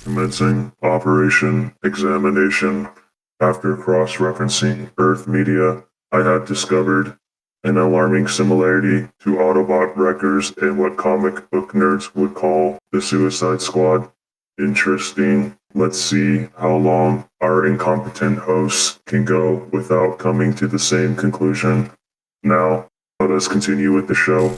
commencing Operation Examination. After cross-referencing Earth media, I had discovered an alarming similarity to Autobot wreckers and what comic book nerds would call the Suicide Squad. Interesting. Let's see how long our incompetent hosts can go without coming to the same conclusion. Now, let us continue with the show.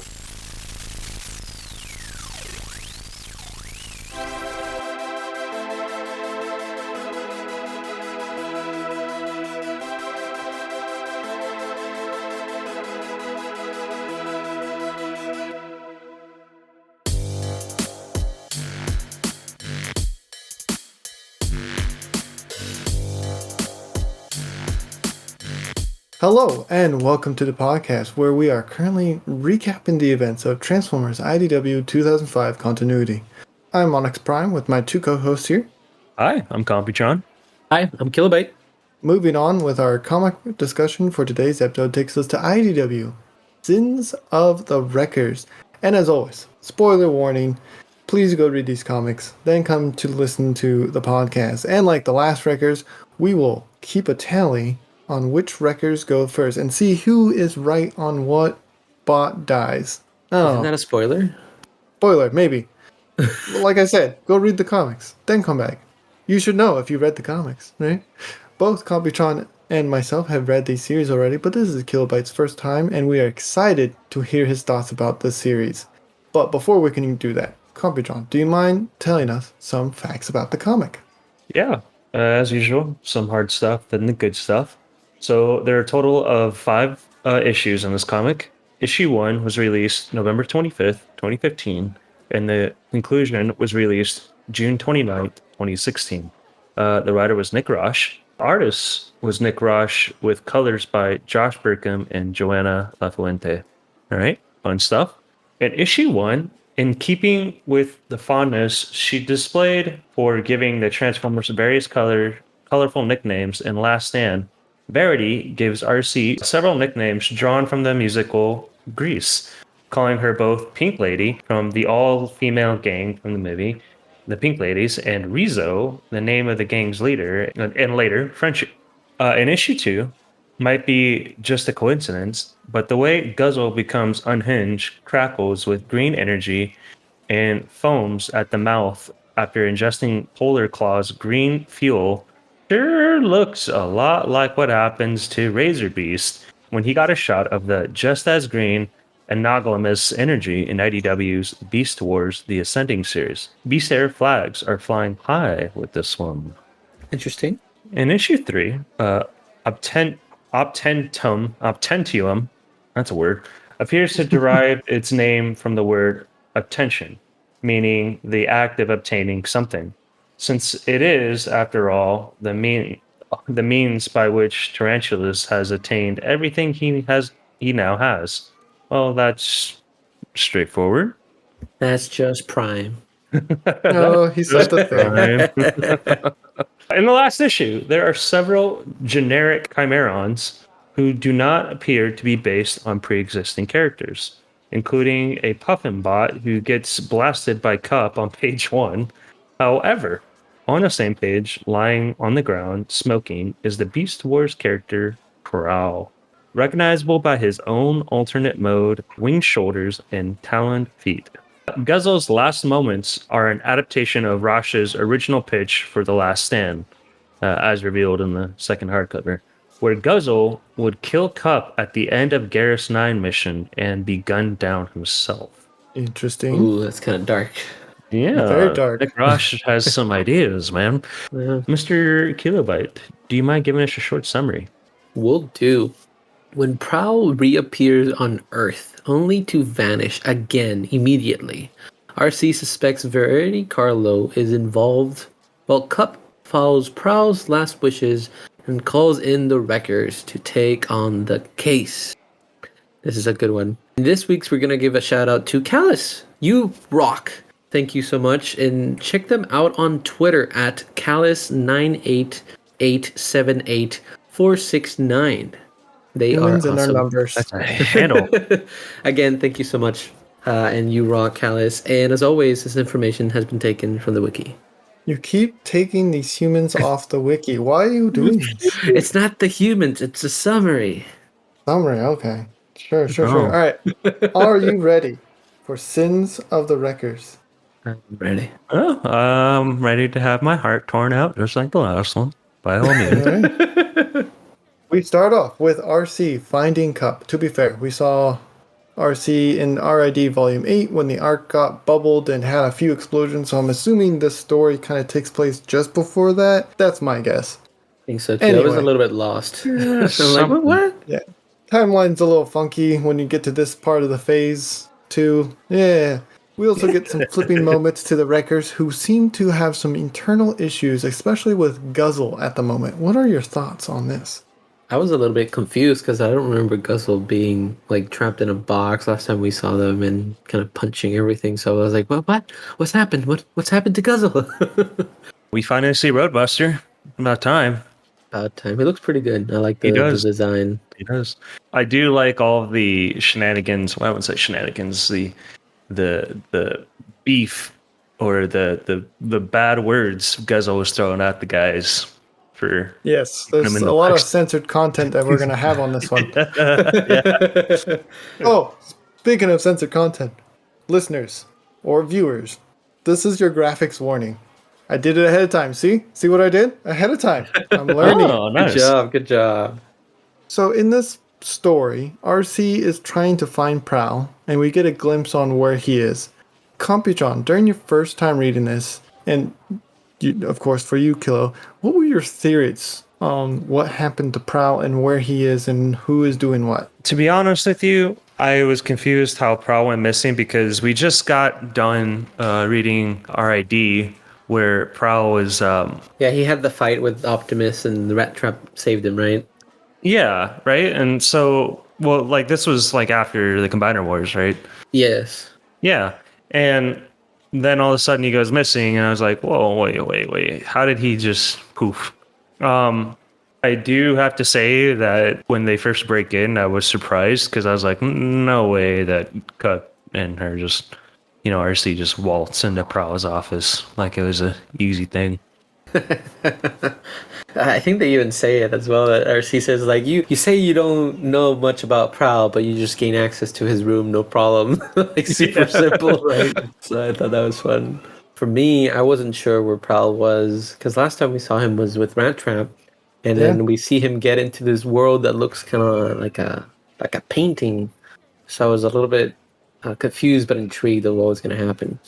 Hello, and welcome to the podcast where we are currently recapping the events of Transformers IDW 2005 continuity. I'm Onyx Prime with my two co-hosts here. Hi, I'm Computron. Hi, I'm Kilobyte. Moving on with our comic discussion for today's episode takes us to IDW, Sins of the Wreckers. And as always, spoiler warning, please go read these comics, then come to listen to the podcast. And like the last Wreckers, we will keep a tally on which wreckers go first and see who is right on what bot dies. Oh, Isn't that a spoiler? spoiler, maybe. Like I said, go read the comics, then come back. You should know if you read the comics, right? Both Computron and myself have read these series already, but this is Kilobyte's first time, and we are excited to hear his thoughts about this series. But before we can do that, Computron, do you mind telling us some facts about the comic? Yeah, as usual, some hard stuff, then the good stuff. So there are a total of 5 issues in this comic. Issue 1 was released November 25th, 2015, and the conclusion was released June 29th, 2016. The writer was Nick Roche. Artist was Nick Roche with colors by Josh Burkham and Joanna Lafuente. All right, fun stuff. In issue 1, in keeping with the fondness she displayed for giving the Transformers various colorful nicknames in Last Stand, Verity gives RC several nicknames drawn from the musical Grease, calling her both Pink Lady from the all-female gang from the movie, the Pink Ladies, and Rizzo, the name of the gang's leader, and later Friendship. In issue 2, might be just a coincidence, but the way Guzzle becomes unhinged, crackles with green energy, and foams at the mouth after ingesting Polar Claw's green fuel sure looks a lot like what happens to Razor Beast when he got a shot of the just as green anomalous energy in IDW's Beast Wars The Ascending series. Beast Air flags are flying high with this one. Interesting. In issue 3, Obtentium, that's a word, appears to derive its name from the word obtention, meaning the act of obtaining something. Since it is, after all, the means by which Tarantulas has attained everything he now has. Well, that's straightforward. That's just Prime. Oh, he said the thing. In the last issue, there are several generic Chimerons who do not appear to be based on pre-existing characters, including a Puffin bot who gets blasted by Cup on page 1. However, on the same page, lying on the ground, smoking, is the Beast Wars character Prowl, recognizable by his own alternate mode, winged shoulders, and taloned feet. Guzzle's last moments are an adaptation of Roche's original pitch for The Last Stand, as revealed in the second hardcover, where Guzzle would kill Cup at the end of Garrus 9 mission and be gunned down himself. Interesting. Ooh, that's kind of dark. Yeah, Very dark. Nick Roche has some ideas, man. Yeah. Mr. Kilobyte, do you mind giving us a short summary? Will do. When Prowl reappears on Earth, only to vanish again immediately, RC suspects Verity Carlo is involved, while Cup follows Prowl's last wishes and calls in the Wreckers to take on the case. This is a good one. In this week's, we're going to give a shout out to Callus. You rock. Thank you so much. And check them out on Twitter at Callus988784669. They Humans are and awesome. our numbers. That's a handle. Again, thank you so much. And you rock, Callus. And as always, this information has been taken from the wiki. You keep taking these humans off the wiki. Why are you doing this? It's not the humans, it's a summary. Summary, okay. Sure. Oh. All right. Are you ready for Sins of the Wreckers? I'm ready. Oh, I'm ready to have my heart torn out, just like the last one. By all means. All right. We start off with RC finding Cup. To be fair, we saw RC in RID Volume 8 when the arc got bubbled and had a few explosions, so I'm assuming this story kind of takes place just before that. That's my guess. I think so too. I was a Anyway. little bit lost. I'm like, something. what? Yeah. Timeline's a little funky when you get to this part of the phase, too. Yeah. We also get some flipping moments to the Wreckers who seem to have some internal issues, especially with Guzzle at the moment. What are your thoughts on this? I was a little bit confused because I don't remember Guzzle being like trapped in a box last time we saw them and kind of punching everything. So I was like, what? What's happened? What's happened to Guzzle? We finally see Roadbuster. About time. About time. He looks pretty good. I like He the does. design. He does. I do like all of the shenanigans. Well, I wouldn't say shenanigans. The beef or the bad words Guzzle was throwing at the guys for. Yes, I'm there's in a the lot of box. censored content that we're going to have on this one. Yeah. Oh, speaking of censored content, listeners or viewers, this is your graphics warning. I did it ahead of time. See what I did? Ahead of time. I'm learning. Oh, Good nice. job. Good job. So in this story, RC is trying to find Prowl, and we get a glimpse on where he is. Computron, during your first time reading this, and of course for you, Kilo, what were your theories on what happened to Prowl and where he is and who is doing what? To be honest with you, I was confused how Prowl went missing because we just got done reading RID where Prowl was, Yeah, he had the fight with Optimus and the Rat Trap saved him, right? yeah, right? And so, well, like this was like after the Combiner Wars, right? Yes. Yeah. And then all of a sudden he goes missing, and I was like, whoa, wait. How did he just poof? I do have to say that when they first break in, I was surprised because I was like, no way that Cut and her just, RC just waltz into Prowl's office like it was a easy thing. I think they even say it as well. That RC says like you say you don't know much about Prowl, but you just gain access to his room, no problem. Like super simple, right? So I thought that was fun. For me, I wasn't sure where Prowl was because last time we saw him was with Rat Trap, and then we see him get into this world that looks kind of like a painting. So I was a little bit confused but intrigued of what was going to happen.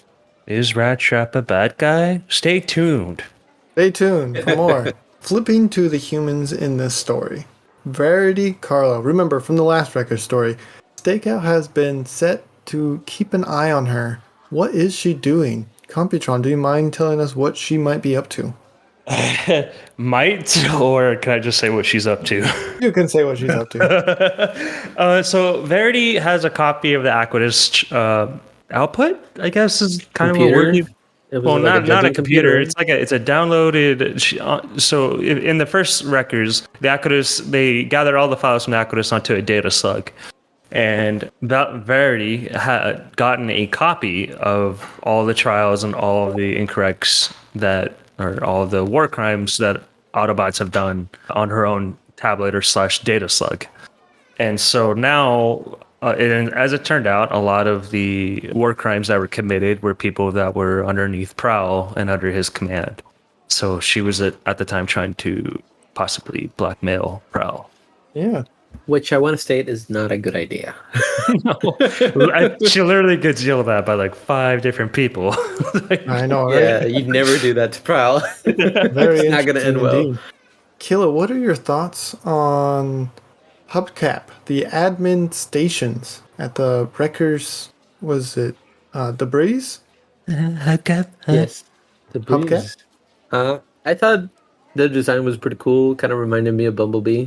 Is Rat Trap a bad guy? Stay tuned. Stay tuned for more. Flipping to the humans in this story. Verity Carlo. Remember from the last record story, Stakeout has been set to keep an eye on her. What is she doing? Computron, do you mind telling us what she might be up to? Might, or can I just say what she's up to? You can say what she's up to. So Verity has a copy of the Aquidus output, I guess is kind Computer? of a word. It was Well, like not a judging computer. It's a downloaded. So in the first records, the Aquidus, they gathered all the files from the Aquidus onto a data slug, and that Verity had gotten a copy of all the trials and all of the incorrects or all the war crimes that Autobots have done on her own tablet or / data slug. And so now, as it turned out, a lot of the war crimes that were committed were people that were underneath Prowl and under his command. So she was at the time trying to possibly blackmail Prowl. Yeah. Which I want to state is not a good idea. She literally gets yelled at by like 5 different people. I know, right? Yeah, you'd never do that to Prowl. Very It's not going to interesting end well. indeed. Killa, what are your thoughts on Hubcap, the admin stations at the Wreckers, was it Debris? Yes. The breeze. I thought the design was pretty cool. Kind of reminded me of Bumblebee.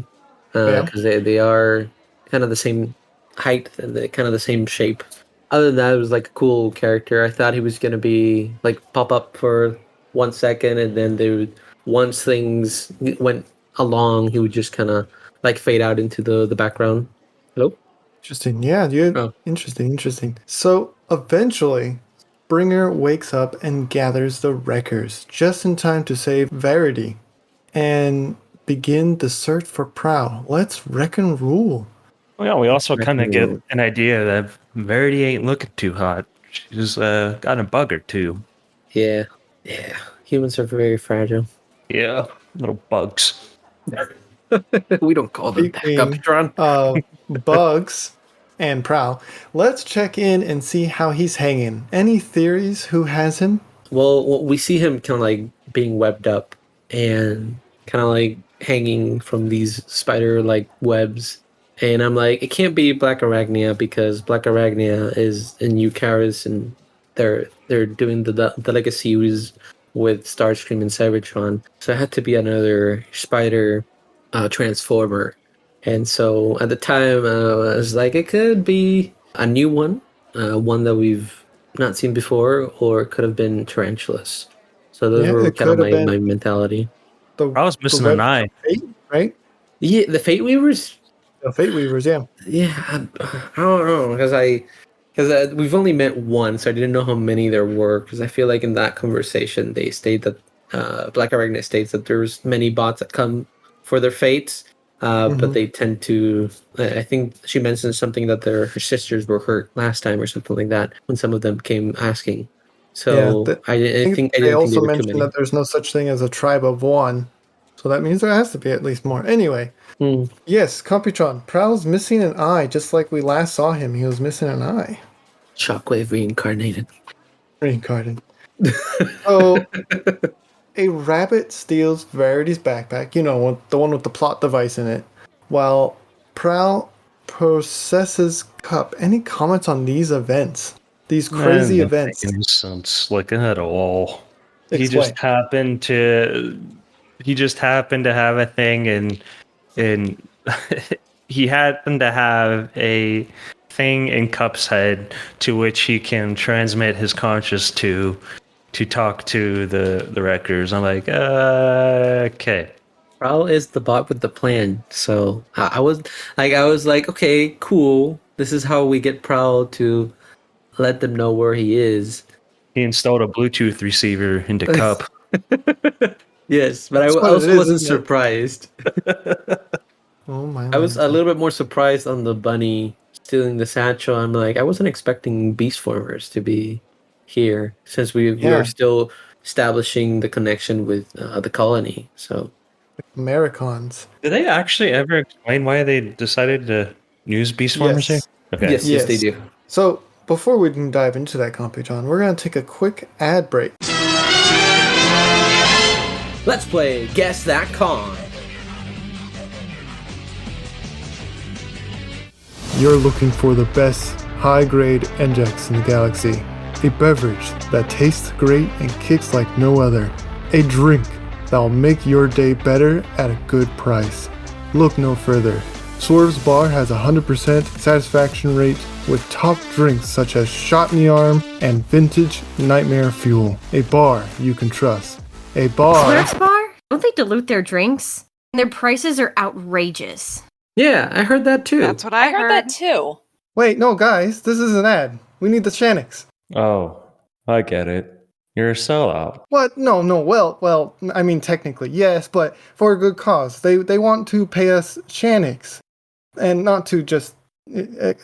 Because they are kind of the same height and kind of the same shape. Other than that, it was like a cool character. I thought he was going to be like pop up for 1 second, and then once things went along, he would just kind of like fade out into the background. Hello? Interesting. Yeah, dude. Oh. Interesting. So eventually, Springer wakes up and gathers the wreckers just in time to save Verity and begin the search for Prowl. Let's wreck and rule. Well, yeah, we also Wreck kind of and get roll. an idea that Verity ain't looking too hot. She's got a bug or two. Yeah. Humans are very fragile. Yeah, little bugs. We don't call them that, Speaking Cuptron. of bugs and Prowl, let's check in and see how he's hanging. Any theories who has him? Well, we see him kind of like being webbed up and kind of like hanging from these spider-like webs. And I'm like, it can't be Black Arachnia because Black Arachnia is in Eucharis and they're doing the legacies with Starscream and Cybertron. So it had to be another spider transformer. And so at the time, I was like, it could be a new one, one that we've not seen before, or it could have been tarantulas. So those Yeah, were it kind of could have my been mentality. I was missing the an web eye. Fate, right? Yeah, the Fate Weavers. The Fate Weavers, yeah. Yeah, I don't know because we've only met one, so I didn't know how many there were. Because I feel like in that conversation they state that Black Arachnia states that there's many bots that come for their fates, but they tend to. I think she mentioned something that her sisters were hurt last time or something like that when some of them came asking. So Yeah, I they didn't think there also were too mentioned many. that there's no such thing as a tribe of one. So that means there has to be at least more. Anyway, Hmm. yes, Computron, Prowl's missing an eye, just like we last saw him. He was missing an eye. Shockwave reincarnated. Reincarnated. So, a rabbit steals Verity's backpack, the one with the plot device in it, while Prowl possesses Cup. Any comments on these events? These crazy Doesn't events? make any sense, like at all. He Explain. just happened to. He just happened to have a thing, and he happened to have a thing in Cup's head to which he can transmit his conscious to talk to the wreckers. I'm like, okay. Prowl is the bot with the plan. So I was like, okay, cool. This is how we get Prowl to let them know where he is. He installed a Bluetooth receiver into Cup. Yes, but I That's what it also is, wasn't isn't it? surprised. Oh my! I was a little bit more surprised on the bunny stealing the satchel. I'm like, I wasn't expecting beast formers to be here since we Yeah. are still establishing the connection with the colony. So Americons. Did they actually ever explain why they decided to use beast formers here? Yes. Okay. yes, they do. So before we can dive into that, Computron, we're gonna take a quick ad break. Let's play Guess That Con. You're looking for the best high-grade NJAX in the galaxy. A beverage that tastes great and kicks like no other. A drink that'll make your day better at a good price. Look no further. Swerve's Bar has a 100% satisfaction rate with top drinks such as Shot in the Arm and Vintage Nightmare Fuel. A bar you can trust. A bar... Swerve's Bar? Don't they dilute their drinks? Their prices are outrageous. Yeah, I heard that too. That's what I heard that too. Wait, no guys, this is an ad. We need the Shannix. Oh, I get it. You're a sellout. What? No, well, I mean technically, yes, but for a good cause. They want to pay us Shannix. And not to just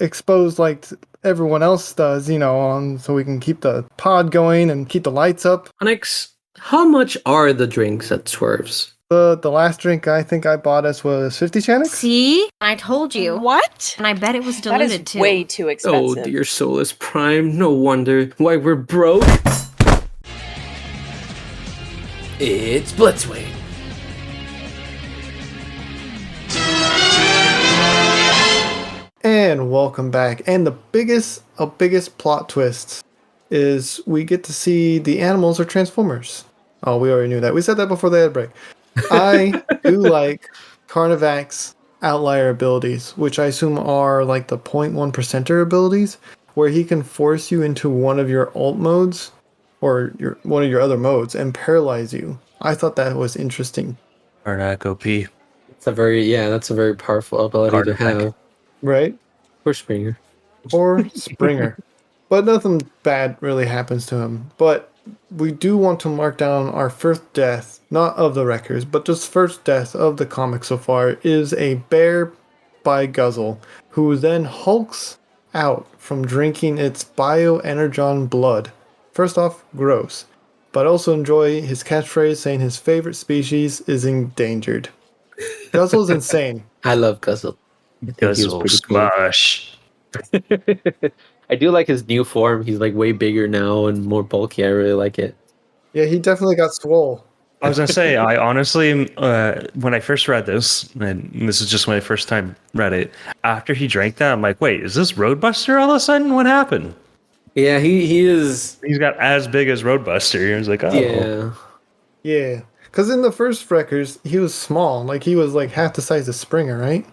expose like everyone else does, so we can keep the pod going and keep the lights up. Onyx, how much are the drinks at Swerve's? The last drink I think I bought us was 50 Shannix. See? I told you. What? And I bet it was That diluted is too. way too Oh, expensive. dear Solus Prime, no wonder why we're broke. It's Blitzwing. And welcome back. And the biggest plot twist is we get to see the animals are Transformers. Oh, we already knew that. We said that before the ad break. I do like Carnivac's outlier abilities, which I assume are like the 0.1%er abilities, where he can force you into one of your alt modes or one of your other modes and paralyze you. I thought that was interesting. Arnak OP. That's a very powerful ability to Artifact. have. Right? Or Springer. Or Springer. but nothing bad really happens to him. But we do want to mark down our first death, not of the Wreckers, but just first death of the comic so far, is a bear by Guzzle, who then hulks out from drinking its bioenergon blood. First off, gross. But also enjoy his catchphrase saying his favorite species is endangered. Guzzle's insane. I love Guzzle. I think he was Guzzle pretty cool. smash. I do like his new form. He's like way bigger now and more bulky. I really like it. Yeah, he definitely got swole. I was gonna say, I honestly, when I first read this, and this is just my first time read it, after he drank that, I'm like, wait, is this Roadbuster all of a sudden? What happened? Yeah, he is. He's got as big as Roadbuster. I was like, oh, Yeah. Yeah. Because in the first Wreckers, he was small. Like, he was like half the size of Springer, right?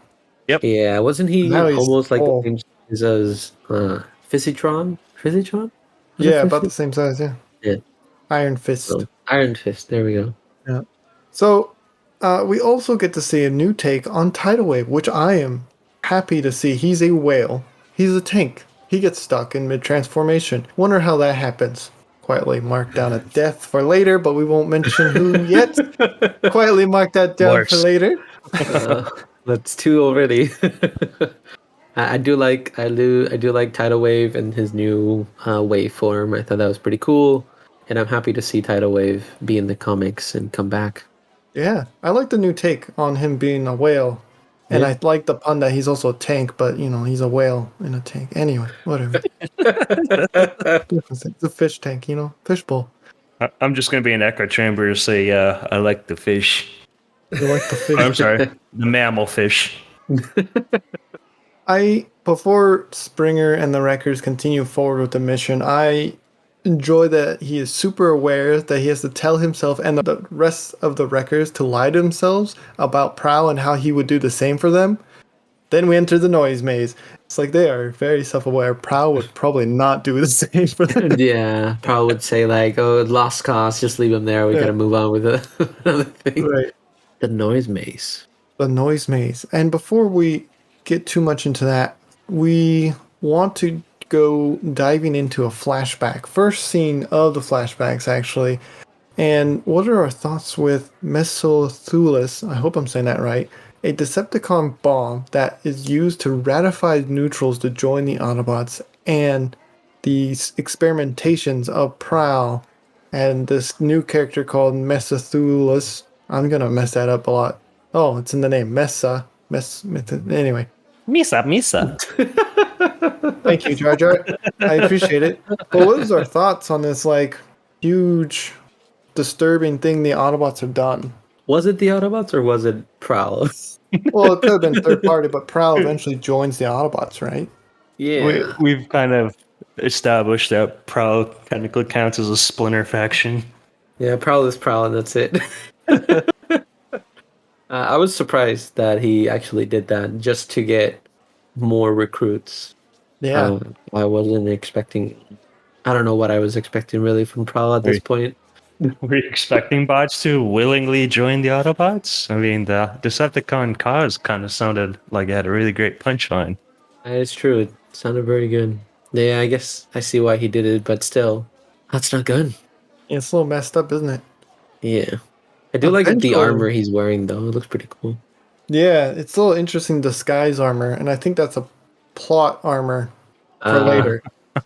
Yeah, wasn't he Now he's almost like full. the same as Physitron? Physitron? Was it Yeah, about the Physi- same size, yeah. Yeah. Iron Fist. Oh, Iron Fist. There we go. Yeah. So, we also get to see a new take on Tidal Wave, which I am happy to see. He's a whale. He's a tank. He gets stuck in mid-transformation. Wonder how that happens. Quietly mark down a death for later, but we won't mention who yet. Quietly mark that down Worse. for later. That's two already. I do like Tidal Wave and his new wave form. I thought that was pretty cool, and I'm happy to see Tidal Wave be in the comics and come back. Yeah, I like the new take on him being a whale. And Yeah. I like the pun that he's also a tank, but you know, he's a whale in a tank. Anyway, whatever. It's a fish tank, you know, fishbowl. I'm just gonna be an echo chamber and say, I like the fish. You like the fish? I'm sorry, the mammal fish. Before Springer and the Wreckers continue forward with the mission, I enjoy that he is super aware that he has to tell himself and the rest of the Wreckers to lie to themselves about Prowl and how he would do the same for them. Then we enter the noise maze. It's like they are very self-aware. Prowl would probably not do the same for them. Yeah, Prowl would say like, "Oh, lost cause. Just leave him there. We Yeah. gotta move on with another thing." Right. The noise maze. The noise maze. And before we get too much into that, we want to go diving into a flashback. First scene of the flashbacks, actually. And what are our thoughts with Mesothulus? I hope I'm saying that right. A Decepticon bomb that is used to ratify neutrals to join the Autobots, and these experimentations of Prowl and this new character called Mesothulus. I'm gonna mess that up a lot. Oh, it's in the name. Anyway. Misa. Thank you, Jar Jar. I appreciate it. But what is our thoughts on this like huge, disturbing thing the Autobots have done? Was it the Autobots or was it Prowl? Well, it could have been third party, but Prowl eventually joins the Autobots, right? Yeah. We've kind of established that Prowl technically counts as a splinter faction. Yeah, Prowl is Prowl, and that's it. I was surprised that he actually did that just to get more recruits. Yeah. I wasn't expecting. I don't know what I was expecting really from Prowl at this Wait. point. Were you expecting bots to willingly join the Autobots? I mean, the Decepticon cause kind of sounded like it had a really great punchline. It's true. It sounded very good. Yeah, I guess I see why he did it, but still, that's not good. It's a little messed up, isn't it? Yeah. I do like the Eventually- armor he's wearing, though. It looks pretty cool. Yeah, it's a little interesting disguise armor, and I think that's a plot armor for later.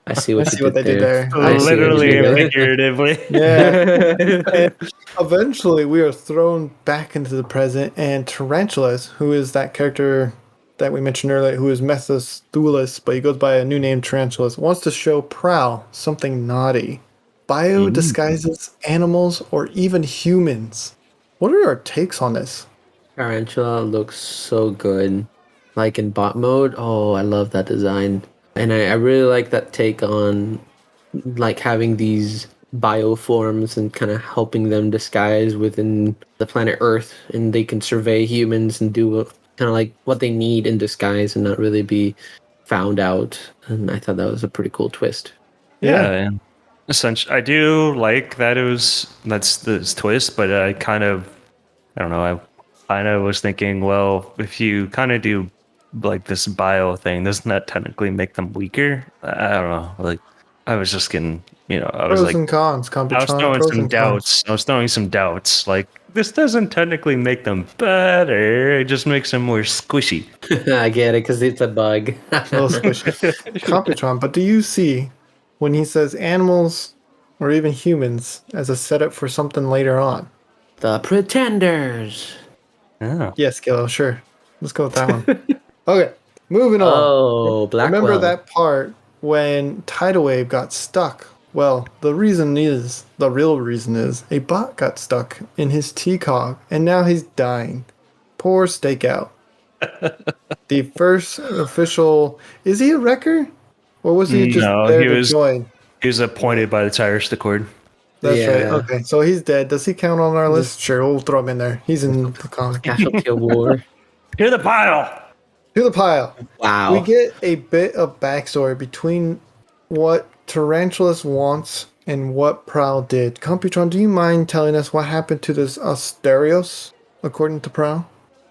I see I what, see you what they did did there. I see what Literally you and did figuratively. Yeah. And eventually, we are thrown back into the present, and Tarantulas, who is that character that we mentioned earlier, who is Mesothulus, but he goes by a new name, Tarantulas, wants to show Prowl something naughty. Bio disguises animals or even humans. What are our takes on this? Tarantula looks so good. Like in bot mode, oh, I love that design. And I really like that take on like having these bioforms and kind of helping them disguise within the planet Earth, and they can survey humans and do kind of like what they need in disguise and not really be found out. And I thought that was a pretty cool twist. Yeah, and essentially, I do like that that's the twist, but I don't know, I kind of was thinking, well, if you kind of do like this bio thing, doesn't that technically make them weaker? I don't know, like I was just getting, I was Pros like, and cons, I was Computron. throwing Pros some and cons. doubts. I was throwing some doubts. Like, this doesn't technically make them better. It just makes them more squishy. I get it because it's a bug. A little squishy. Computron. But do you see when he says animals or even humans as a setup for something later on? The Pretenders. Oh. Yes, Gillo, sure. Let's go with that one. Okay, moving on. Oh, Remember Blackwell. that part when Tidal Wave got stuck? Well, the real reason is, a bot got stuck in his T-Cog, and now he's dying. Poor Stakeout. The first official... Is he a wrecker? Or was he just No, there he to was join? appointed by the tires Accord. That's right. Yeah. Okay, so he's dead. Does he count on our list? Sure, we'll throw him in there. He's in the comic. Casualty of war. To the pile. To the pile. Wow. We get a bit of backstory between what Tarantulas wants and what Prowl did. Computron, do you mind telling us what happened to this Asterios, according to Prowl,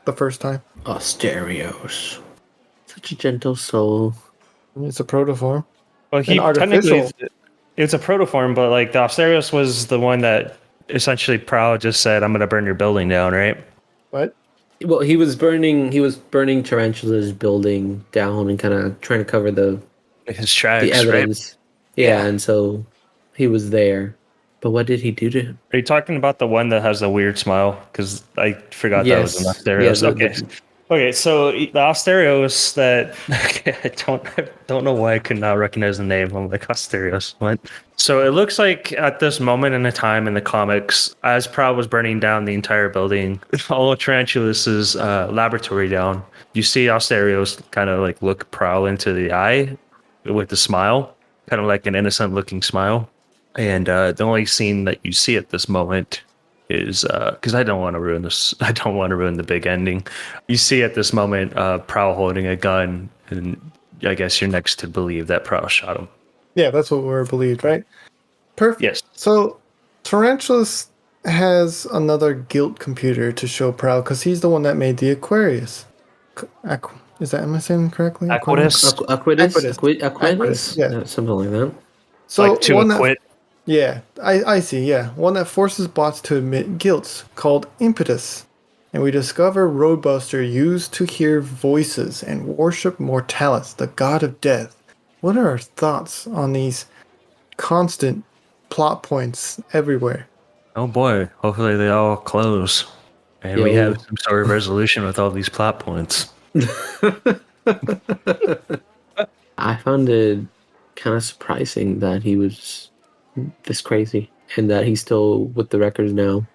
the first time? Asterios. Such a gentle soul. It's a protoform. Well, he An artificial. technically it's a protoform, but like the Asterios was the one that essentially Prowl just said, "I'm going to burn your building down," right? What? Well, he was burning Tarantula's building down and kind of trying to cover the His tracks, right? evidence. Yeah, and so he was there. But what did he do to him? Are you talking about the one that has the weird smile? Because I forgot that was an Yes. Asterios. Yeah, Okay, so the Asterios that I don't know why I could not recognize the name. I'm like Asterios. What? So it looks like at this moment in the time in the comics, as Prowl was burning down the entire building, all of Tarantulas' laboratory down, you see Asterios kind of like look Prowl into the eye with a smile, kind of like an innocent looking smile. And the only scene that you see at this moment is because I don't want to ruin this. I don't want to ruin the big ending. You see at this moment Prowl holding a gun, and I guess you're next to believe that Prowl shot him. Yeah, that's what we're believed, right? Perfect. Yes. So, Tarantulas has another guilt computer to show Prowl because he's the one that made the Aquarius. Is that, am I saying it correctly? Aquidus. Aquidus, yeah. Yeah, something like that. So, Like to one that acquit. Yeah, I see, yeah. One that forces bots to admit guilt, called Impetus. And we discover Roadbuster used to hear voices and worship Mortalis, the god of death. What are our thoughts on these constant plot points everywhere? Oh boy! Hopefully they all close, and we Yo. have some sort of resolution with all these plot points. I found it kind of surprising that he was this crazy and that he's still with the records now.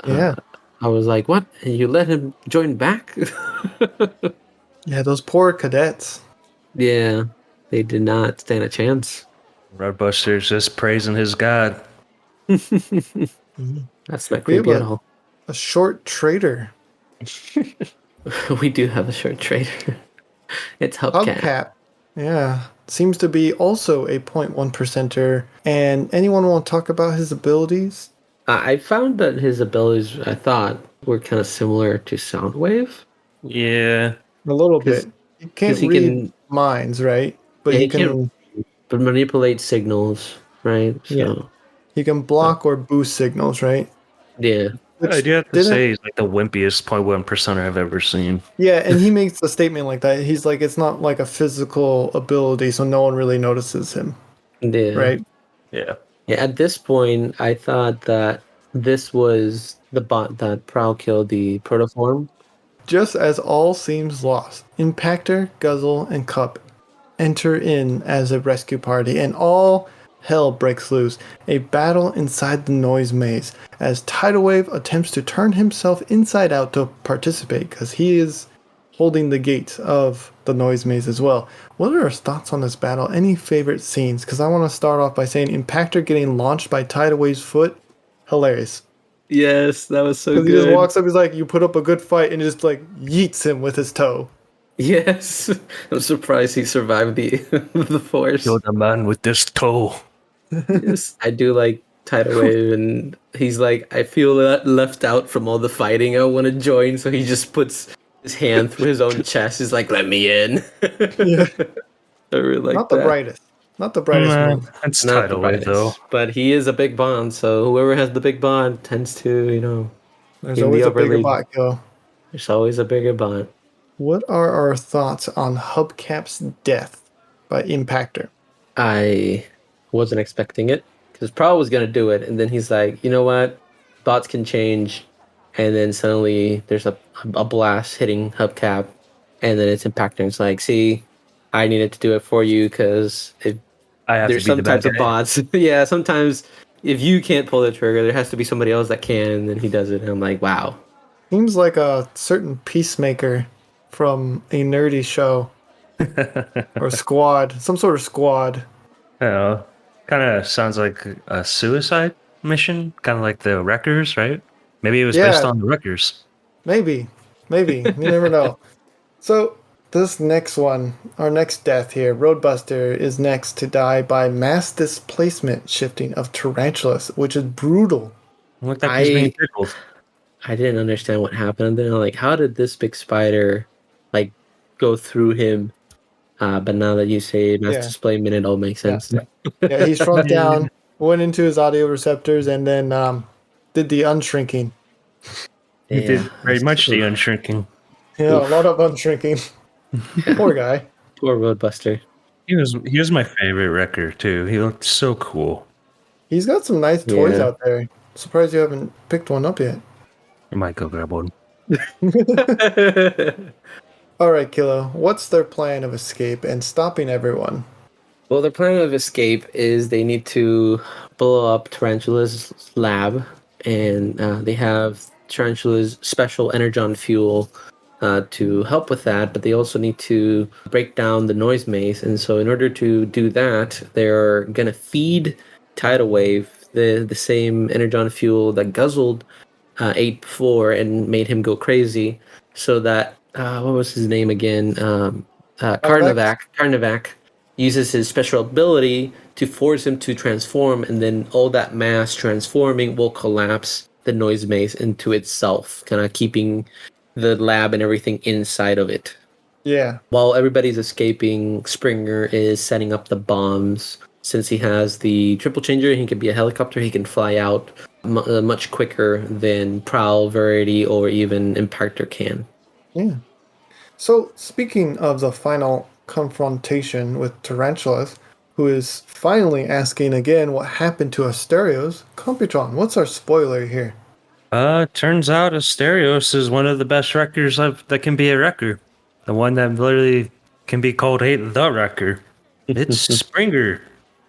Yeah. I was like, what? And you let him join back? Yeah, those poor cadets. Yeah, they did not stand a chance. Roadbuster's just praising his god. That's not We have creepy at all. a short trader. We do have a short trader. It's Hubcap. Hubcap. Yeah. Seems to be also a 0.1 percenter. And anyone want to talk about his abilities? I found that his abilities, I thought, were kind of similar to Soundwave. Yeah. A little 'Cause- bit. He can't he read can- minds, right? But Yeah, he he can can't- But manipulate signals, right? So, Yeah. he can block or boost signals, right? yeah. Which I do have to didn't- say he's like the wimpiest 0.1% I've ever seen. Yeah, and he makes a statement like that. He's like, it's not like a physical ability, so no one really notices him, Yeah. right? Yeah. Yeah, at this point, I thought that this was the bot that Prowl killed the protoform. Just as all seems lost, Impactor, Guzzle, and Cup enter in as a rescue party, and all hell breaks loose. A battle inside the noise maze as Tidal Wave attempts to turn himself inside out to participate because he is holding the gate of the noise maze as well. What are our thoughts on this battle? Any favorite scenes? Because I want to start off by saying Impactor getting launched by Tidal Wave's foot. Hilarious. Yes, that was so Because he just walks up, he's like, you put up a good fight, and just like yeets him with his toe. Yes. I'm surprised he survived the the force. Kill the man with this toe. Yes. I do like Tidal Wave, and he's like, I feel left out from all the fighting. I want to join, so he just puts his hand through his own chest. He's like, let me in. Yeah. I really like Not that. the brightest. Not the brightest move. It's Not the tidal wave though. brightest, but he is a big bond. So whoever has the big bond tends to, There's in the always a upper bigger league. bot kill. There's always a bigger bond. What are our thoughts on Hubcap's death by Impactor? I wasn't expecting it because Prowl was gonna do it, and then he's like, you know what, bots can change, and then suddenly there's a blast hitting Hubcap, and then it's Impactor. It's like, see, I needed to do it for you because I have there's to be some the bad types of guy. bots. Yeah, sometimes if you can't pull the trigger, there has to be somebody else that can, and then he does it. And I'm like, wow. Seems like a certain peacemaker from a nerdy show or squad, some sort of squad. Kind of sounds like a suicide mission, kind of like the Wreckers, right? Maybe it was based Yeah. on the Wreckers. Maybe. You never know. So this next one, our next death here, Roadbuster is next to die by mass displacement shifting of tarantulas, which is brutal. It looked like he's being I tickled. I didn't understand what happened. And then I'm like, how did this big spider like go through him? But now that you say mass Yeah. displacement, it all makes sense. Yeah, he shrunk down, went into his audio receptors, and then did the unshrinking. He did very that's much the true. unshrinking. Yeah, Oof. a lot of unshrinking. Poor guy. Poor Roadbuster. He was my favorite Wrecker too. He looked so cool. He's got some nice toys Yeah. out there. Surprised you haven't picked one up yet. I might go grab one. All right, Kilo. What's their plan of escape and stopping everyone? Well, their plan of escape is they need to blow up Tarantula's lab, and they have Tarantula's special energon fuel to help with that. But they also need to break down the noise maze, and so in order to do that, they're gonna feed Tidal Wave the same energon fuel that Guzzled ate before and made him go crazy. So that what was his name again? Carnavac uses his special ability to force him to transform, and then all that mass transforming will collapse the noise maze into itself, kind of keeping the lab and everything inside of it. Yeah. While everybody's escaping, Springer is setting up the bombs. Since he has the triple changer, he can be a helicopter. He can fly out much quicker than Prowl, Verity, or even Impactor can. Yeah. So, speaking of the final confrontation with Tarantulas, who is finally asking again what happened to Asterios, Computron, what's our spoiler here? Turns out Asterios is one of the best Wreckers that can be a Wrecker. The one that literally can be called the Wrecker. It's Springer.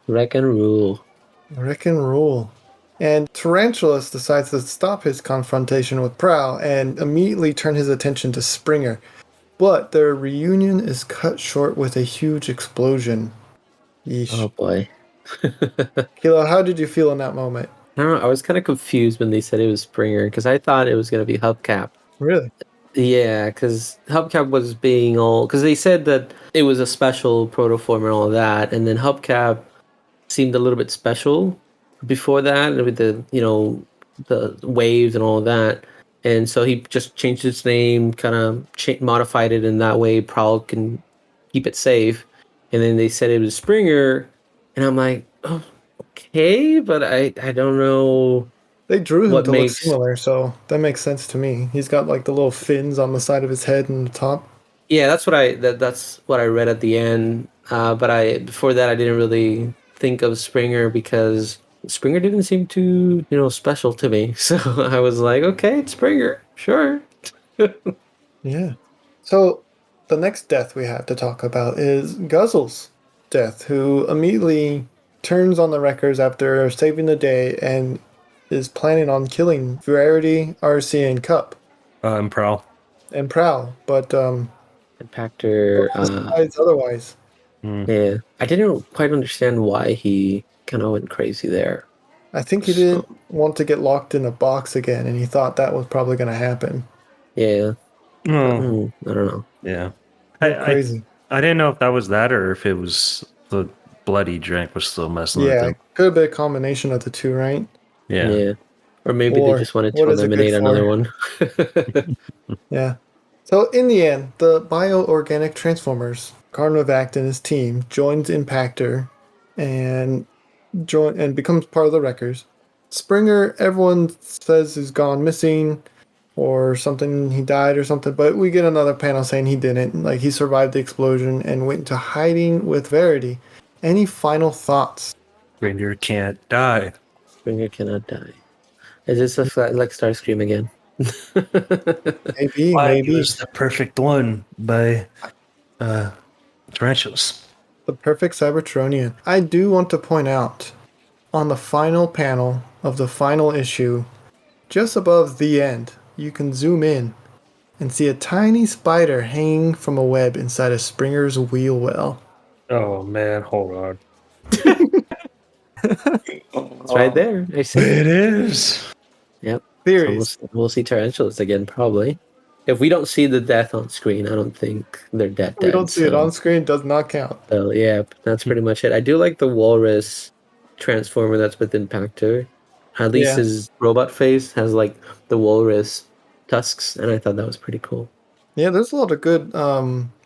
Wreck and rule. Rick and roll. And Tarantulas decides to stop his confrontation with Prowl and immediately turn his attention to Springer. But their reunion is cut short with a huge explosion. Yeesh. Oh boy. Kilo, how did you feel in that moment? I don't know. I was kind of confused when they said it was Springer because I thought it was going to be Hubcap. Really? Yeah, because Hubcap was being all because they said that it was a special protoform and all that, and then Hubcap seemed a little bit special before that with the the waves and all that, and so he just changed its name, kind of modified it in that way. Prowl can keep it safe, and then they said it was Springer, and I'm like, oh, okay, but I don't know. They drew him What to makes- look similar, so that makes sense to me. He's got like the little fins on the side of his head and the top. Yeah, that's what I read at the end. But before that I didn't really think of Springer because Springer didn't seem too special to me. So I was like, okay, it's Springer, sure. Yeah. So the next death we have to talk about is Guzzle's death, who immediately turns on the Wreckers after saving the day and is planning on killing Verity, RC, and Cup And Prowl. and Prowl, but Impactor. decides otherwise. Yeah, I didn't quite understand why he kind of went crazy there. I think he didn't want to get locked in a box again, and he thought that was probably going to happen. Yeah, Oh, I don't know. yeah. Crazy. I didn't know if that was that or if it was the blood he drank was still messing with Yeah, him. could have been a combination of the two, right? Yeah. Or maybe Or they just wanted what to is it good eliminate another for? one. Yeah. So in the end, the bioorganic transformers, Carnovac and his team, joins Impactor and becomes part of the Wreckers. Springer, everyone says is gone missing or something, he died or something, but we get another panel saying he didn't. Like, he survived the explosion and went into hiding with Verity. Any final thoughts? Reindeer can't die. Springer cannot die. Is this like Starscream again? Maybe, Why maybe. it was the perfect one by tarantulas. The perfect Cybertronian. I do want to point out, on the final panel of the final issue, just above the end, you can zoom in and see a tiny spider hanging from a web inside of Springer's wheel well. Oh man, hold on. It's right there. I see. It is. Yep. So Theories. we'll see tarantulas again, probably. If we don't see the death on screen, I don't think they're dead. We don't see it on screen, does not count. So yeah, that's pretty much it. I do like the walrus transformer that's with Impactor. At least Yeah. his robot face has like the walrus tusks, and I thought that was pretty cool. Yeah, there's a lot of good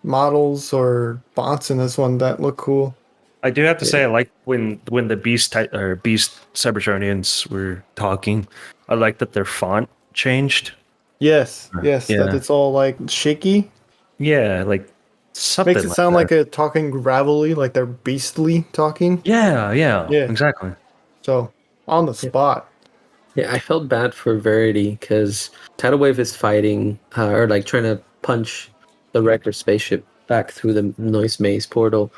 models or bots in this one that look cool. I do have to say, I like when the beast Cybertronians were talking. I like that their font changed. Yes, Yeah. that it's all like shaky. Yeah, like something. Makes it sound like a talking gravelly, like they're beastly talking. Yeah, Yeah. exactly. So, on the spot. Yeah, I felt bad for Verity because Tidal Wave is fighting or like trying to punch the Wrecker spaceship back through the noise maze portal.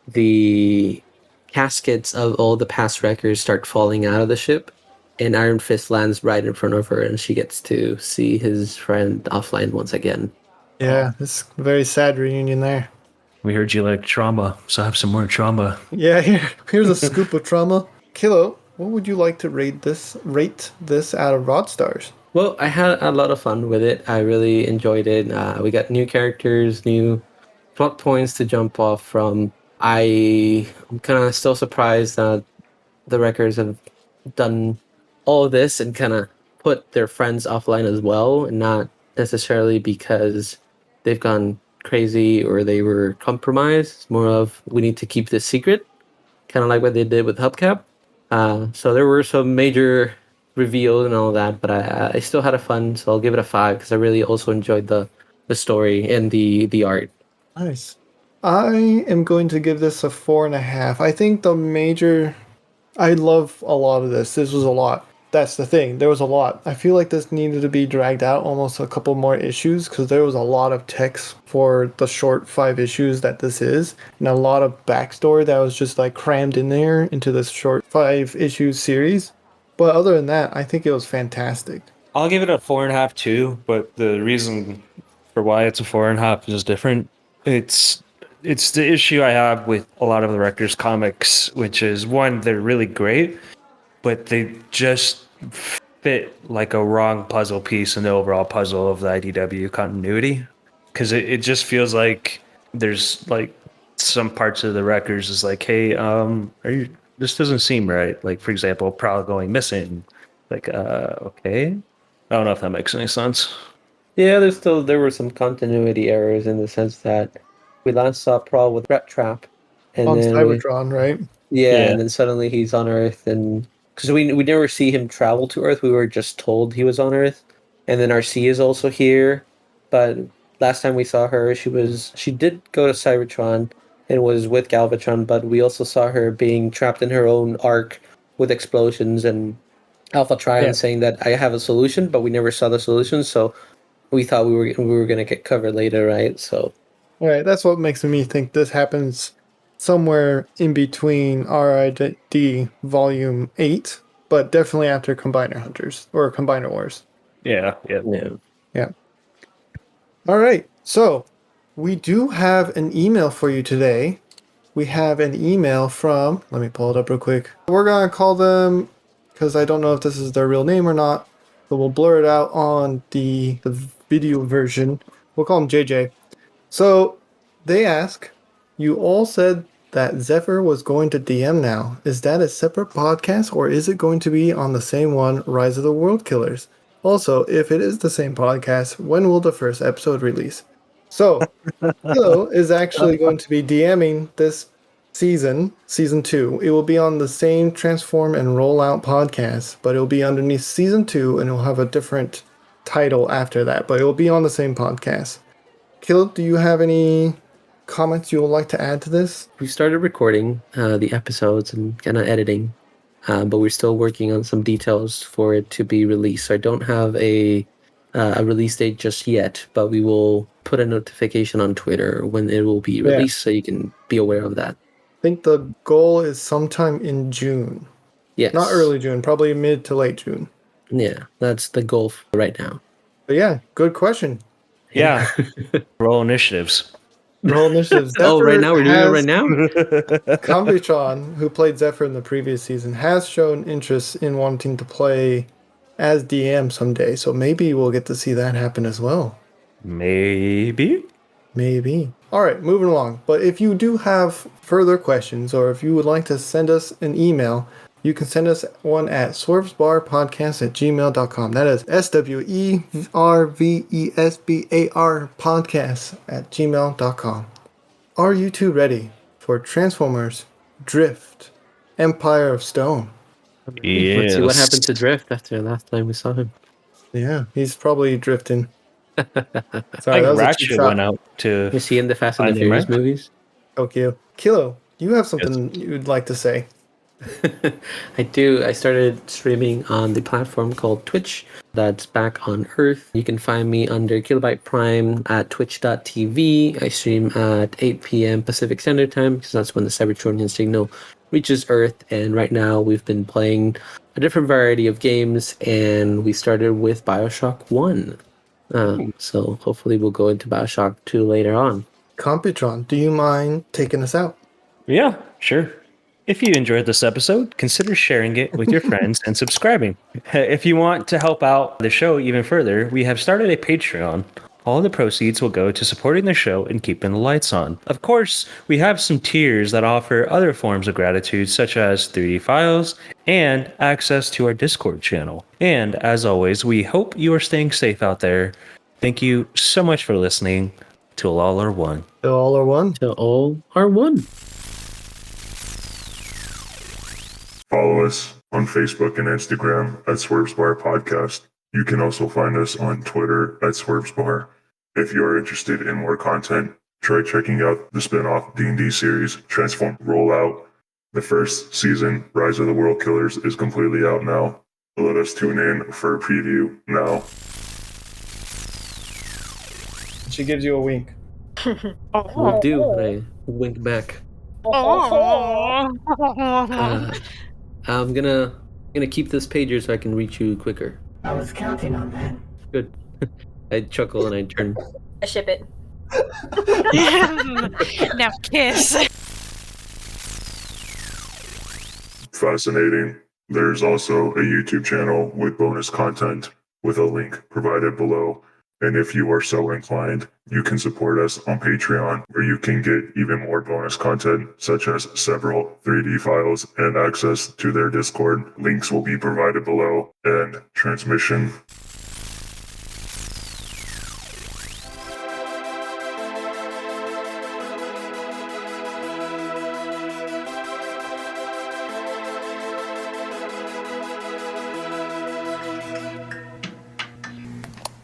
The caskets of all the past Wreckers start falling out of the ship, and Iron Fist lands right in front of her, and she gets to see his friend offline once again. Yeah, this very sad reunion there. We heard you like trauma, so have some more trauma. Yeah, here's a scoop of trauma. Kilo, what would you like to rate this out of Rod Stars? Well, I had a lot of fun with it. I really enjoyed it. We got new characters, new plot points to jump off from. I'm kind of still surprised that the Wreckers have done all of this and kind of put their friends offline as well, and not necessarily because they've gone crazy or they were compromised. It's more of we need to keep this secret, kind of like what they did with Hubcap. So there were some major reveals and all of that, but I still had a fun, so I'll give it a 5 because I really also enjoyed the story and the art. Nice. I am going to give this a 4.5. I think I love a lot of this. This was a lot. That's the thing. There was a lot. I feel like this needed to be dragged out almost a couple more issues because there was a lot of text for the short 5 issues that this is, and a lot of backstory that was just like crammed in there into this short 5 issue series. But other than that, I think it was fantastic. I'll give it a 4.5 too, but the reason for why it's a 4.5 is different. It's the issue I have with a lot of the Wreckers comics, which is one, they're really great, but they just fit like a wrong puzzle piece in the overall puzzle of the IDW continuity. Because it just feels like there's like some parts of the Wreckers is like, hey, this doesn't seem right. Like, for example, Prowl going missing. Like, okay. I don't know if that makes any sense. Yeah, there were some continuity errors in the sense that we last saw Prowl with Rat Trap, and On then Cybertron, right? yeah, and then suddenly he's on Earth, and because we never see him travel to Earth, we were just told he was on Earth, and then RC is also here, but last time we saw her, she did go to Cybertron and was with Galvatron, but we also saw her being trapped in her own arc with explosions and Alpha Trion saying that I have a solution, but we never saw the solution, so we thought we were gonna get covered later, right? So. All right, that's what makes me think this happens somewhere in between RID Volume 8, but definitely after Combiner Hunters or Combiner Wars. Yeah. All right, so we do have an email for you today. We have an email from, let me pull it up real quick. We're going to call them, because I don't know if this is their real name or not, but we'll blur it out on the video version. We'll call them JJ. So they ask, you all said that Zephyr was going to DM now. Is that a separate podcast or is it going to be on the same one, Rise of the World Killers? Also, if it is the same podcast, when will the first episode release? So, Kilo is actually going to be DMing this season 2. It will be on the same Transform and Rollout podcast, but it will be underneath season 2, and it will have a different title after that, but it will be on the same podcast. Kill, do you have any comments you would like to add to this? We started recording the episodes and kind of editing, but we're still working on some details for it to be released. So I don't have a release date just yet, but we will put a notification on Twitter when it will be released, so you can be aware of that. I think the goal is sometime in June. Yes. Not early June, probably mid to late June. Yeah, that's the goal for right now. But yeah, good question. Yeah. Roll initiatives. Roll initiatives. Oh, right now? We're doing it right now? Kambitron, who played Zephyr in the previous season, has shown interest in wanting to play as DM someday, so maybe we'll get to see that happen as well. Maybe. All right, moving along. But if you do have further questions, or if you would like to send us an email, you can send us one at swervesbarpodcast@gmail.com. That is SWERVESBAR podcast@gmail.com. Are you two ready for Transformers Drift Empire of Stone? Yes. Let's see what happened to Drift after last time we saw him. Yeah, he's probably drifting. I Sorry, that think was a cheap Ratchet shot. went out to. Is he in the Fast and the Find him, Furious right? movies? Tokyo. Kilo, you have something you'd like to say? I do. I started streaming on the platform called Twitch. That's back on Earth. You can find me under Kilobyte Prime at twitch.tv. I stream at 8 p.m. Pacific Standard Time because that's when the Cybertronian signal reaches Earth. And right now we've been playing a different variety of games, and we started with Bioshock 1. So hopefully we'll go into Bioshock 2 later on. Computron, do you mind taking us out? Yeah, sure. If you enjoyed this episode, consider sharing it with your friends and subscribing. If you want to help out the show even further, we have started a Patreon. All the proceeds will go to supporting the show and keeping the lights on. Of course, we have some tiers that offer other forms of gratitude, such as 3D files and access to our Discord channel. And as always, we hope you are staying safe out there. Thank you so much for listening. Till all are one. Till all are one. So all are one. Follow us on Facebook and Instagram at Swerve's Bar Podcast. You can also find us on Twitter at Swerve's Bar. If you are interested in more content, try checking out the spin-off D&D series, Transform Rollout. The first season, Rise of the World Killers, is completely out now. Let us tune in for a preview now. She gives you a wink. Will do. And I wink back. I'm gonna keep this pager so I can reach you quicker. I was counting on that. Good. I chuckle and I turn. I ship it. Now kiss. Fascinating. There's also a YouTube channel with bonus content with a link provided below. And if you are so inclined, you can support us on Patreon, where you can get even more bonus content, such as several 3D files and access to their Discord. Links will be provided below. And transmission